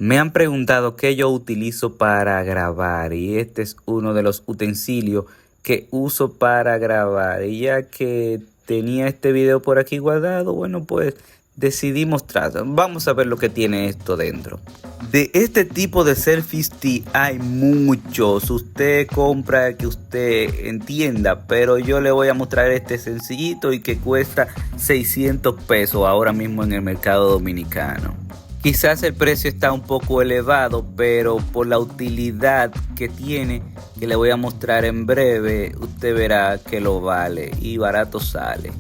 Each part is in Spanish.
Me han preguntado qué yo utilizo para grabar y este es uno de los utensilios que uso para grabar. Y ya que tenía este video por aquí guardado, bueno, pues decidí mostrarlo. Vamos a ver lo que tiene esto dentro. De este tipo de selfie stick hay muchos. Usted compra el que usted entienda, pero yo le voy a mostrar este sencillito y que cuesta 600 pesos ahora mismo en el mercado dominicano. Quizás el precio está un poco elevado, pero por la utilidad que tiene, que le voy a mostrar en breve, usted verá que lo vale y barato sale.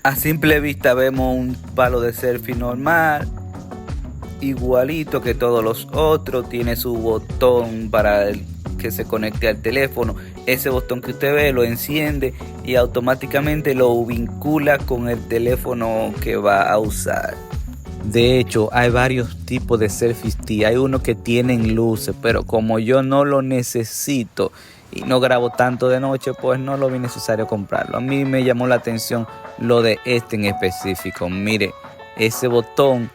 A simple vista vemos un palo de selfie normal, igualito que todos los otros, tiene su botón para que se conecte al teléfono. Ese botón que usted ve lo enciende y automáticamente lo vincula con el teléfono que va a usar. De hecho, hay varios tipos de selfie stick. Hay unos que tienen luces, pero como yo no lo necesito y no grabo tanto de noche, pues no lo vi necesario comprarlo. A mí me llamó la atención lo de este en específico. Mire, ese botón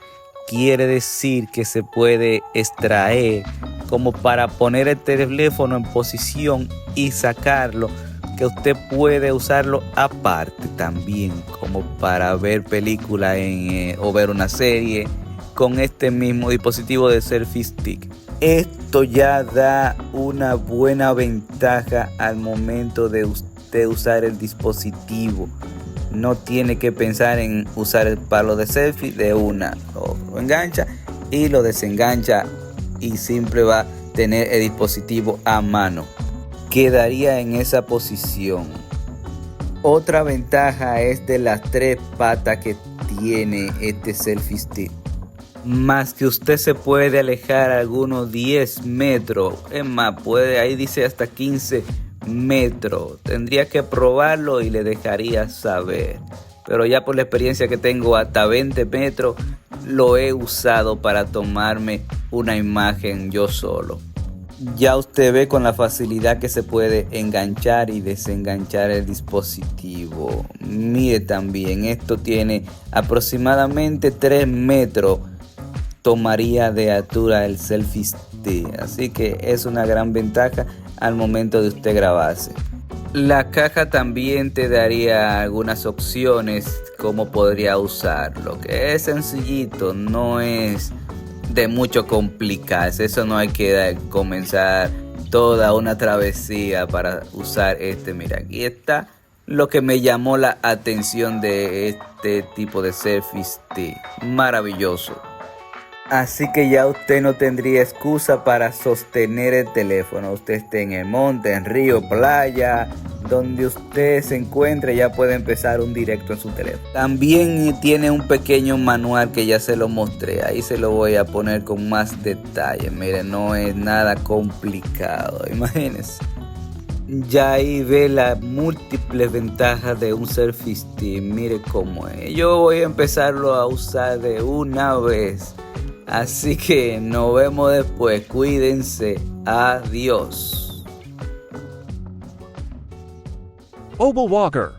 quiere decir que se puede extraer como para poner el teléfono en posición y sacarlo, que usted puede usarlo aparte también como para ver películas o ver una serie con este mismo dispositivo de selfie stick. Esto ya da una buena ventaja al momento de usted usar el dispositivo. No tiene que pensar en usar el palo de selfie de una. Lo engancha y lo desengancha y siempre va a tener el dispositivo a mano. Quedaría en esa posición. Otra ventaja es de las 3 patas que tiene este selfie stick. Más que usted se puede alejar algunos 10 metros. Es más, ahí dice hasta 15 metros. Tendría que probarlo y le dejaría saber. Pero ya por la experiencia que tengo, hasta 20 metros lo he usado para tomarme una imagen yo solo. Ya usted ve con la facilidad que se puede enganchar y desenganchar el dispositivo. Mire también, esto tiene aproximadamente 3 metros. Tomaría de altura el selfie stick. Así que es una gran ventaja al momento de usted grabarse. La caja también te daría algunas opciones como podría usarlo, que es sencillito, no es de mucho complicarse. Eso no hay que comenzar toda una travesía para usar este. Mira, aquí está lo que me llamó la atención de este tipo de selfie stick. Maravilloso. Así que ya usted no tendría excusa para sostener el teléfono. Usted esté en el monte, en río, playa, donde usted se encuentre, ya puede empezar un directo en su teléfono. También tiene un pequeño manual que ya se lo mostré. Ahí se lo voy a poner con más detalle. Miren, no es nada complicado. Imagínense. Ya ahí ve las múltiples ventajas de un selfie stick. Mire cómo es. Yo voy a empezarlo a usar de una vez. Así que nos vemos después. Cuídense. Adiós. Obel Walker.